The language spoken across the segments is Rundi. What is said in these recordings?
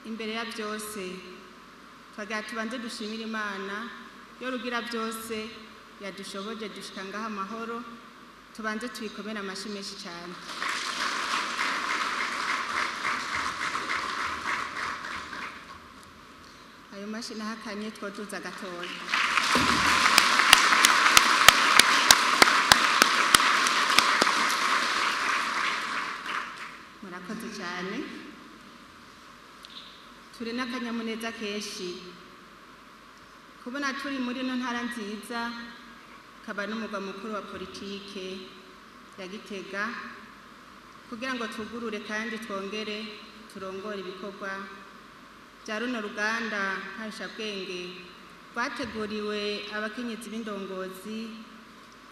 imbere ya byose twagira tubanze dushimira Imana yo rugira byose yadushoboje dushika ngaha amahoro, tubanze tuyikomera amashyi menshi cyane. Ayo mashyi nahakanye twotuza gatoya. Murakoze cyane. Turi n'akanyamuneza kenshi kubona turi muri no ntara nziza, kaba n'umugwa mukuru wa politike ya Gitega, kugira ngo tugurure kandi twongere turongore ibikorwa bya runo ruganda nkarishabwenge rwateguriwe abakenyezi b'indongozi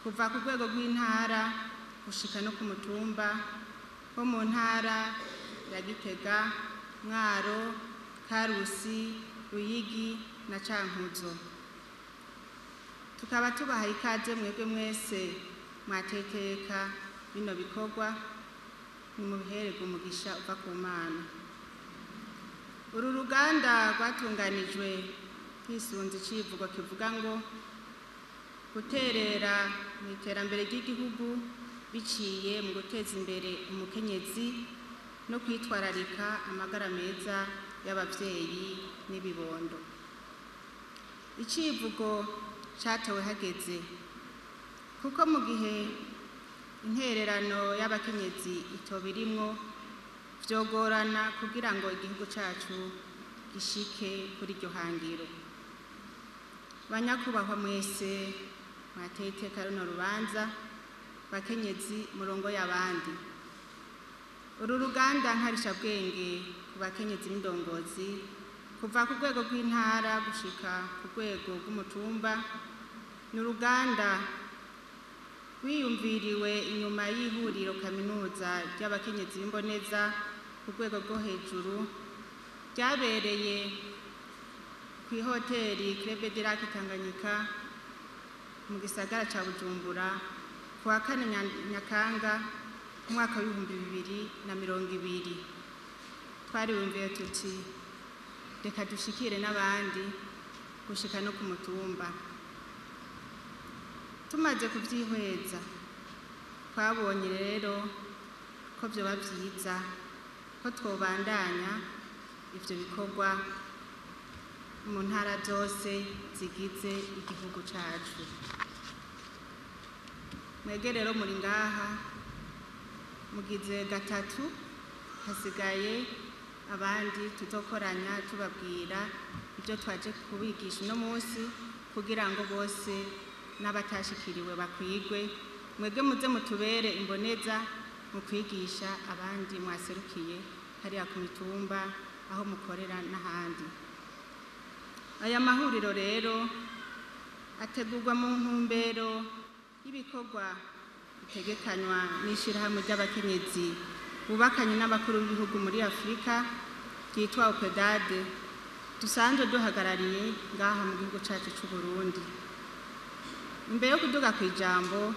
kuva ku rwego rw'intara gushika no ku mutumba wo mu ntara ya Gitega, Mwaro, Karusi, Ruyigi na Cankuzo. Tukaba tubahaye ikaze mwebwe mwese mwateteka bino bikorwa, nimubihererwe umugisha uva ku Mana. Uru ruganda rwatunganijwe hisunze icivugo kivuga ngo guterera mu iterambere ry'igihugu biciye mu guteza imbere umukenyezi no kwitwararika amagara meza y'abavyeyi n'ibibondo. Icivugo catowe hageze kuko mu gihe intererano y'abakenyezi itobirimwo vyogorana kugira ngo igihugu cacu gishike kuri iryo hangiro. Banyakubahwa mwese mwateteka runo rubanza, bakenyezi murongo y'abandi. Uru ruganda nkarishabwenge ku bakenyezi b'indongozi kuva ku rwego rw'intara gushika ku rwego rw'umutumba, ni uruganda rwiyumviriwe inyuma y'ihuriro kaminuza ry'abakenyezi b'imboneza ku rwego rwo hejuru ryabereye kw'ihoteli Club de Lac Tanganyika mu gisagara ca Bujumbura ku wa 4 Nyakanga umwaka w'2020. Twariwumviye tuti reka dushikire n'abandi gushika no ku mutumba. Tumaze kuvyihweza twabonye rero ko vyoba vyiza ko twobandanya ivyo bikorwa mu ntara zose zigize igihugu cacu. Mwege rero muri ngaha mugize gatatu, hasigaye abandi tuzokoranya tubabwira ibyo twaje kubigisha uno munsi kugira ngo bose n'abatashikiriwe bakwigwe. Mwege muze mutubere imboneza mu kwigisha abandi mwaserukiye hariya ku mitumba aho mukorera n'ahandi. Aya mahuriro rero ategurwa mu ntumbero y'ibikorwa bitegekanywa n'ishirahamwe ry'abakenyezi bubakanye n'abakuru b'ibihugu muri Afrika ryitwa OPEDAD, dusanzwe duhagarariye ngaha mu gihugu cacu c'u Burundi. Imbere yo kuduga kw'ijambo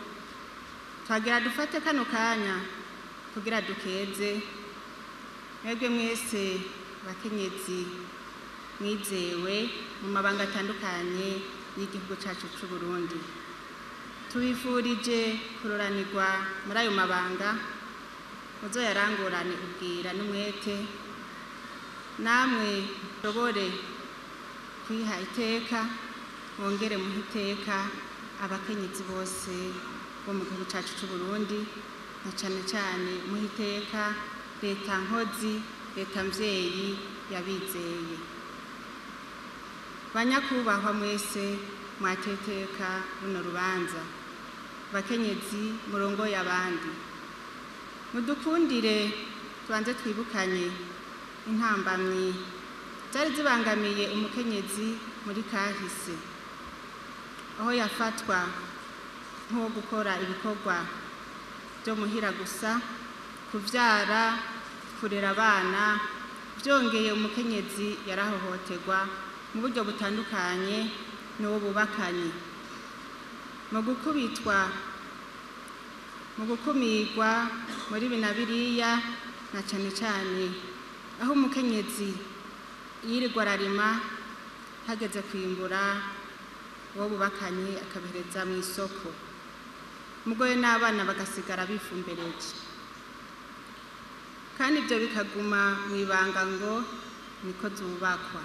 twagira dufate kano kanya kugira dukeze mwebwe mwese bakenyezi mwizewe mu mabanga atandukanye y'igihugu cacu c'u Burundi. Tubifurije kuroranirwa muri ayo mabanga, muzoyarangurane ubwira n'umwete, namwe robore kwiha iteka, mwongere muhe iteka abakenyezi bose bo mu gihugu cacu c'u Burundi, na cane cane muhe iteka leta nkozi, leta mvyeyi yabizeye. Banyakubahwa mwese mwateteka runo rubanza, bakenyezi murongo y'abandi, mudukundire tubanze twibukanye intambamyi zari zibangamiye umukenyezi muri kahise, aho yafatwa nko gukora ibikorwa byo muhira gusa, kuvyara, kurera abana. Byongeye umukenyezi yarahohoterwa mu buryo butandukanye n'uwo bubakanye, mu gukubitwa, mu gukumirwa muri bina biriya, na cane cane aho umukenyezi yirirwa ararima hageze kwimbura uwo bubakanye akabihereza mu isoko, umugore n'abana bagasigara bifumbereje, kandi ibyo bikaguma mu ibanga ngo niko zubakwa.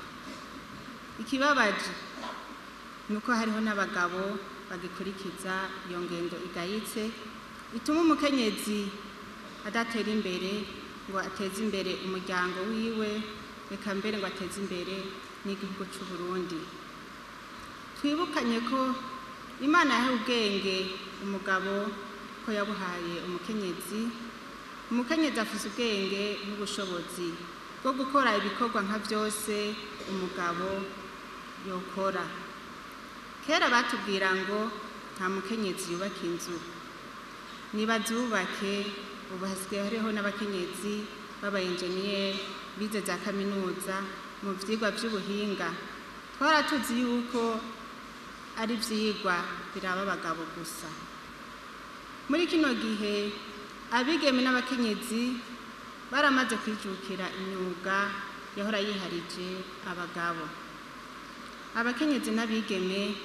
Ikibabaje ni uko hariho n'abagabo bagikurikiza iyo ngendo igayitse ituma umukenyezi adatera imbere ngo ateze imbere umuryango wiwe, reka mbere ngo ateze imbere n'igihugu cy'u Burundi. Twibukanye ko Imana yahaye ubwenge umugabo ko yabuhaye umukenyezi. Umukenyezi afise ubwenge n'ubushobozi bwo gukora ibikorwa nka byose umugabo yokora. Kera batubwira ngo nta mukenyezi yubaka inzu, nibazubake. Ubu hasigaye hariho n'abakenyezi b'abayenjeniyeri bize za kaminuza mu vyigwa vy'ubuhinga. Twaratuzi yuko ari ivyigwa biraba abagabo gusa. Muri kino gihe abigeme n'abakenyezi baramaze kwijukira imyuga yahora yiharije abagabo. Abakenyezi n'abigeme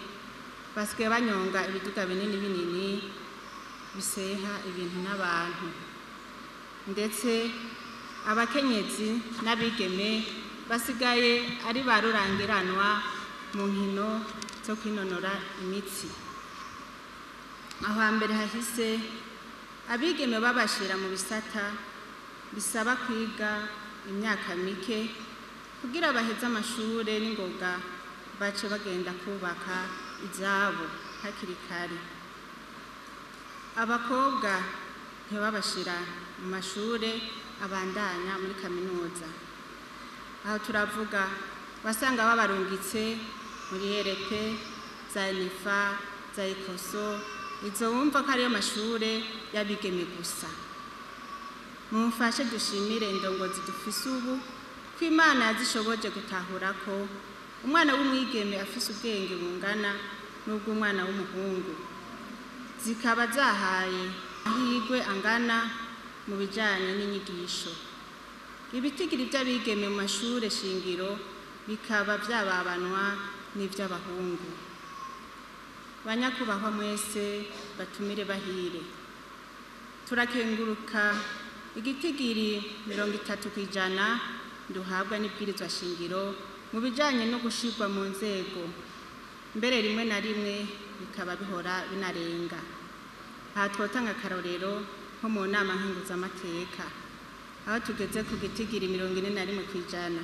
basigaye banyonga ibiduga binini binini biseha ibintu n'abantu, ndetse abakenyezi n'abigeme basigaye ari ba rurangiranwa mu nkino zo kwinonora imitsi. Aho hambere hahise abigeme babashira mu bisata bisaba kwiga imyaka mike kugira baheze amashure n'ingoga bace bagenda kubaka izabo hakiri kare. Abakobwa ntibabashira mu mashure abandanya muri kaminuza. Aho turavuga wasanga babarungitse muri ERP, za NIFA, za Ikoso, izo wumva ko ariyo mashure y'abigeme gusa. Mumfashe dushimire indongozi dufise ubu ko Imana yazishoboje gutahura ko umwana w'umwigeme afise ubwenge bungana n'ubw'umwana w'umuhungu, zikaba zahaye amahirwe angana mu bijanye n'inyigisho. Ibitigiri by'abigeme mu mashure shingiro bikaba vyababanwa n'ivy'abahungu. Banyakubahwa mwese batumire bahire, turakenguruka igitigiri 30% duhabwa n'ibwirizwa shingiro mu bijanye no gushirwa mu nzego, mbere rimwe na rimwe bikaba bihora binarenga. Aha twotanga akarorero nko mu nama nkenguzamateka aho tugeze ku gitigiri 41%.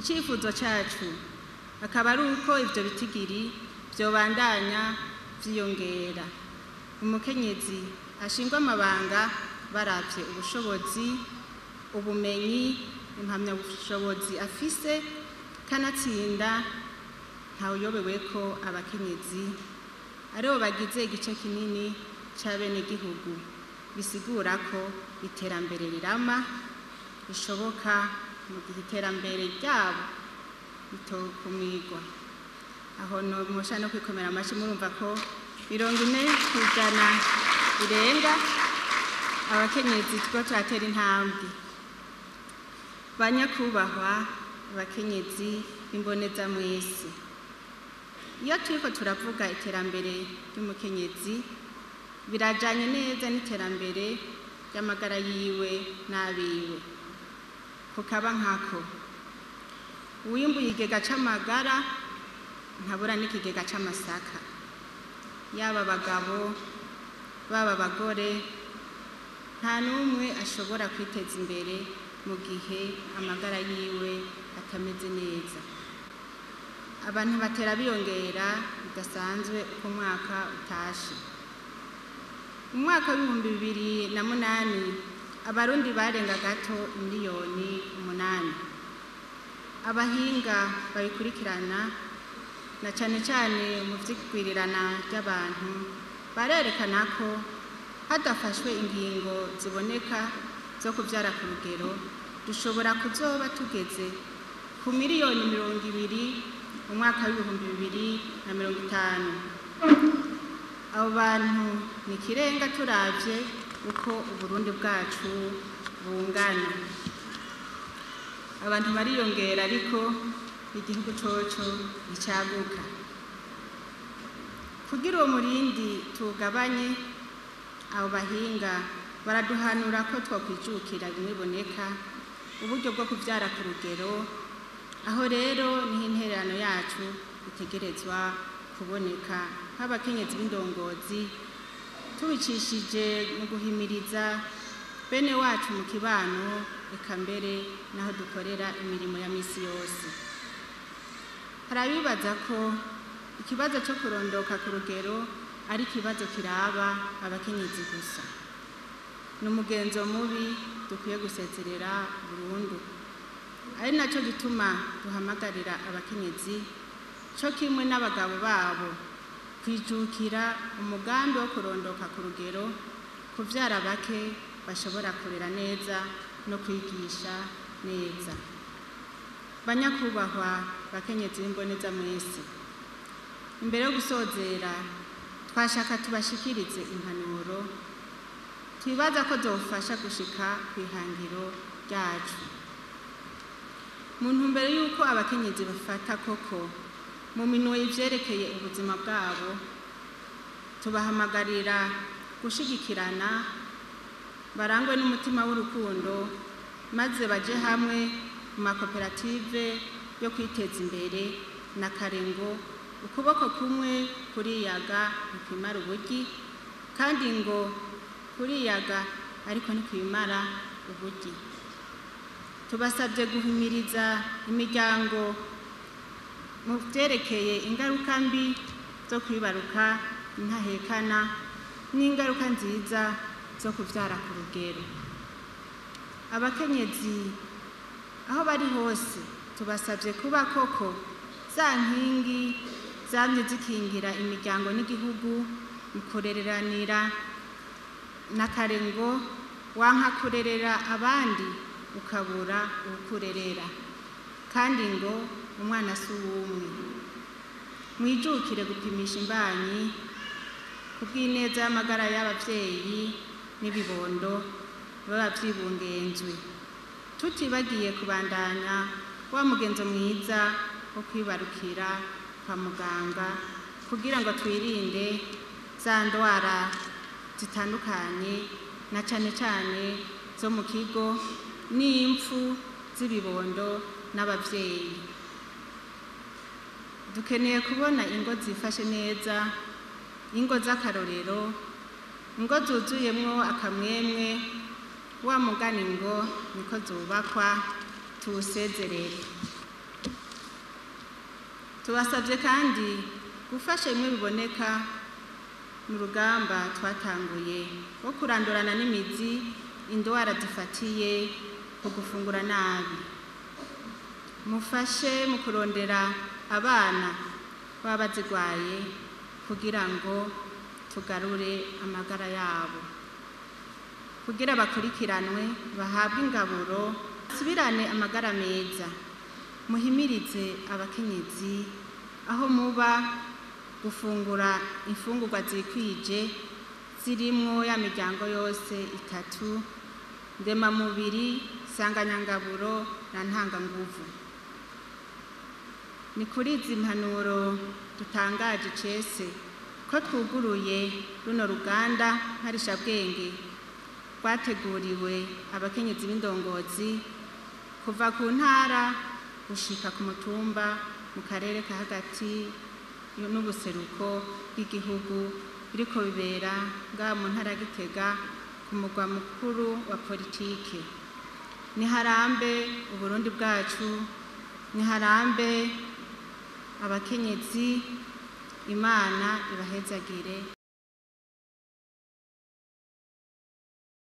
Icifuzo cacu akaba ari uko ivyo bitigiri vyobandanya vyiyongera. Umukenyezi ashingwa amabanga baravye ubushobozi, ubumenyi, impamyabushobozi afise, kanatsinda ntawuyobewe ko abakenyezi aribo bagize igice kinini c'abenegihugu, bisigura ko iterambere rirama rishoboka mu gihe iterambere ryabo ritokumigwa. Aho mwosha no kwikomera amashi murumva ko 40% irenga abakenyezi two turatera intambwe. Banyakubahwa abakenyezi imboneza mwese, iyo turiko turavuga iterambere ry'umukenyezi birajanye neza n'iterambere ry'amagara yiwe n'abiwe. Kukaba nkako uwimbuye ikigega c'amagara ntabura n'ikigega c'amasaka. Yaba abagabo baba abagore nta n'umwe ashobora kwiteza imbere mu gihe amagara yiwe atameze neza. Abantu batera biyongera bidasanzwe uko umwaka utashe. Mu mwaka w'2008 abarundi barenga gato 8 miliyoni. Abahinga babikurikirana na cane cane mu vy'ikwirirana ry'abantu barerekana ko hadafashwe ingingo ziboneka zo kuvyara ku rugero dushobora kuzoba tugeze ku miliyoni 20 mu mwaka w'2050. Abo bantu ni kirenga turavye uko Uburundi bwacu bungana. abantu bariyongera ariko igihugu coco gicaguka. Kugira uwo murindi tugabanye, abo bahinga baraduhanura ko twokwijukira bimwe biboneka uburyo bwo kuvyara ku rugero. Aho rero niho intererano yacu itegerezwa kuboneka nk'abakenyezi b'indongozi, tubicishije mu guhimiriza bene wacu mu kibano, eka mbere naho dukorera imirimo ya misi yose. Harabibaza ko ikibazo cyo kurondoka ku rugero ari ikibazo kiraba abakenyezi gusa. Ni umugenzo mubi dukwiye gusezerera burundu. Ari naco gituma duhamagarira abakenyezi co kimwe n'abagabo babo kwijukira umugambi wo kurondoka ku rugero, kuvyara bake bashobora kurera neza no kwigisha neza. Banyakubahwa bakenyezi b'imboneza mwese, imbere yo gusozera twashaka tubashikirize impanuro twibaza ko zofasha gushika kw'ihangiro ryacu. Mu ntumbero y'uko abakenyezi bafata koko mu minwe ivyerekeye ubuzima bwabo, tubahamagarira gushigikirana, barangwe n'umutima w'urukundo, maze baje hamwe mu makoperative yo kwiteza imbere. Na kare ngo ukuboko kumwe kuriyaga ntikwimara ubugi, kandi ngo kuriyaga ariko ntikwimara ubugi. Tubasabye guhimiriza imiryango mu vyerekeye ingaruka mbi zo kwibaruka ntahekana n'ingaruka nziza zo kuvyara ku rugero. Abakenyezi aho bari hose tubasabye kuba koko za nkingi zamye zikingira imiryango n'igihugu mu kurereranira. Na kare ngo wanka kurerera abandi ukabura ukurerera, kandi ngo umwana si uwumwe. Mwijukire gupimisha imbanyi kubw'ineza y'amagara y'abavyeyi n'ibibondo baba vyibungenzwe, tutibagiye kubandanya wa mugenzo mwiza wo kwibarukira kwa muganga kugira ngo twirinde za ndwara zitandukanye, na cane cane zo mu kigo n'impfu z'ibibondo n'abavyeyi. Dukeneye kubona ingo zifashe neza, ingo z'akarorero, ingo zuzuyemwo akamwemwe, wa mugani ngo niko zubakwa. Tuwusezerere. Tubasabye kandi gufasha bimwe biboneka mu rugamba twatanguye wo kurandurana n'imizi indwara zifatiye ku gufungura nabi. Mufashe mu kurondera abana baba bazigwaye kugira ngo tugarure amagara yabo, kugira bakurikiranwe, bahabwe ingaburo, subirane amagara meza. Muhimirize abakenyezi aho muba gufungura imfungurwa zikwije zirimwo ya miryango yose itatu: ndemamubiri, sanganyangaburo na ntanganguvu. Ni kuri izi mpanuro dutangaje icese ko twuguruye runo ruganda nkarishabwenge rwateguriwe abakenyezi b'indongozi kuva ku ntara gushika ku mutumba mu karere ka hagati n'ubuseruko bw'igihugu, biriko bibera ngaha mu ntara ya Gitega ku mugwa mukuru wa politike. Niharambe Uburundi bwacu, niharambe abakenyezi. Imana ibahezagire.